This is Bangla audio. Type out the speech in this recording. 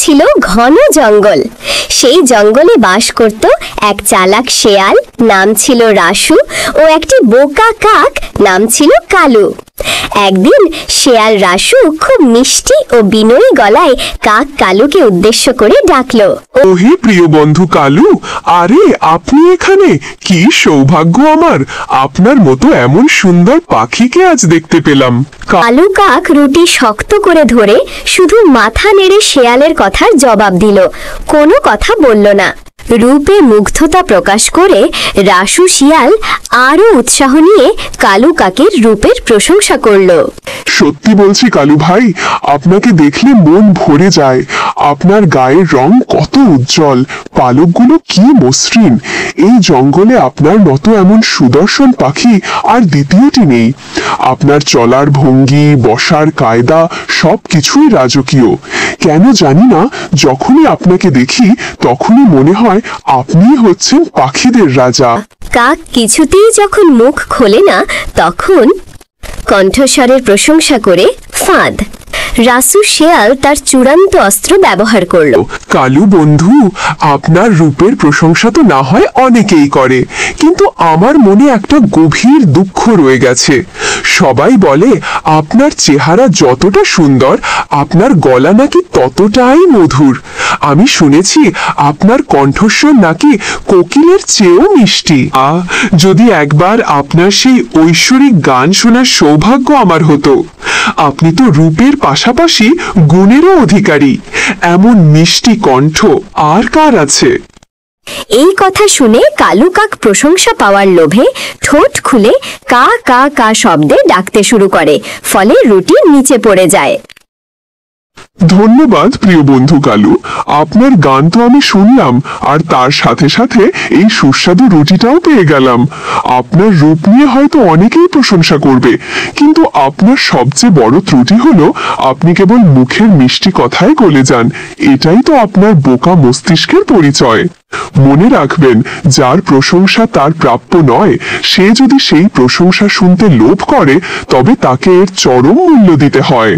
ছিল ঘন জঙ্গল। সেই জঙ্গলে বাস করত এক চালাক শেয়াল, নাম ছিল রাসু, ও একটি বোকা কাক, নাম ছিল কালু। একদিন শেয়াল রাসু খুব মিষ্টি ও বিনয়ী গলায় কাক কালুকে উদ্দেশ্য করে ডাকলো, ওহে প্রিয় বন্ধু কালু, আরে আপনি এখানে! কি সৌভাগ্য আমার, আপনার মতো এমন সুন্দর পাখিকে আজ দেখতে পেলাম। কালু কাক রুটি শক্ত করে ধরে শুধু মাথা নেড়ে শেয়ালের কথার জবাব দিল, কোনো কথা বলল না। রূপে মুগ্ধতা প্রকাশ করে রাসু শিয়াল আরো উৎসাহ নিয়ে কালু কাকের রূপের প্রশংসা করল। সত্যি বলছি কালু ভাই, আপনাকে দেখলে মন ভরে যায়। আপনার গায়ের রং কত উজ্জ্বল, পালকগুলো কি মসৃণ। এই জঙ্গলে আপনার মতো এমন সুদর্শন পাখি আর দ্বিতীয়টি নেই। আপনার চলার ভঙ্গি, বসার কায়দা সবকিছুই রাজকীয়। কেন জানি না, যখনই আপনাকে দেখি তখনই মনে হয় আপনিই হচ্ছেন পাখিদের রাজা। কাক কিছুতেই যখন মুখ খোলে না, তখন কণ্ঠস্বরের প্রশংসা করে ফাঁদ। রাসু শেয়াল তার চূড়ান্ত অস্ত্র ব্যবহার করল। কালু বন্ধু, আপনার রূপের প্রশংসা তো না হয় অনেকেই করে, কিন্তু আমার মনে একটা গভীর দুঃখ রয়ে গেছে। সবাই বলে আপনার চেহারা যতটা সুন্দর, আপনার গলা নাকি ততটাই মধুর। আমি শুনেছি আপনার কণ্ঠস্বর নাকি কোকিলের চেয়েও মিষ্টি। যদি একবার আপনার সেই ঐশ্বরিক গান শোনার সৌভাগ্য আমার হতো। আপনি তো রূপের পাশাপাশি গুণেরও অধিকারী। এমন মিষ্টি কণ্ঠ আর কার আছে? এই কথা শুনে কালু কাক প্রশংসা পাওয়ার লোভে ঠোঁট খুলে কা কা কা শব্দে ডাকতে শুরু করে, ফলে রুটি নিচে পড়ে যায়। ধন্যবাদ প্রিয় বন্ধু কালু, আপনার গান তো আমি শুনলাম, আর তার সাথে সাথে এই সুস্বাদু রুটিটাও পেয়ে গেলাম। আপনার রূপ নিয়ে হয়তো অনেকেই প্রশংসা করবে, কিন্তু আপনার সবচেয়ে বড় ত্রুটি হলো আপনি কেবল মুখের মিষ্টি কথায় গলে যান। এটাই তো আপনার বোকা মস্তিষ্কের পরিচয়। মনে রাখবেন, যার প্রশংসা তার প্রাপ্য নয়, সে যদি সেই প্রশংসা শুনতে লোভ করে, তবে তাকে এর চরম মূল্য দিতে হয়।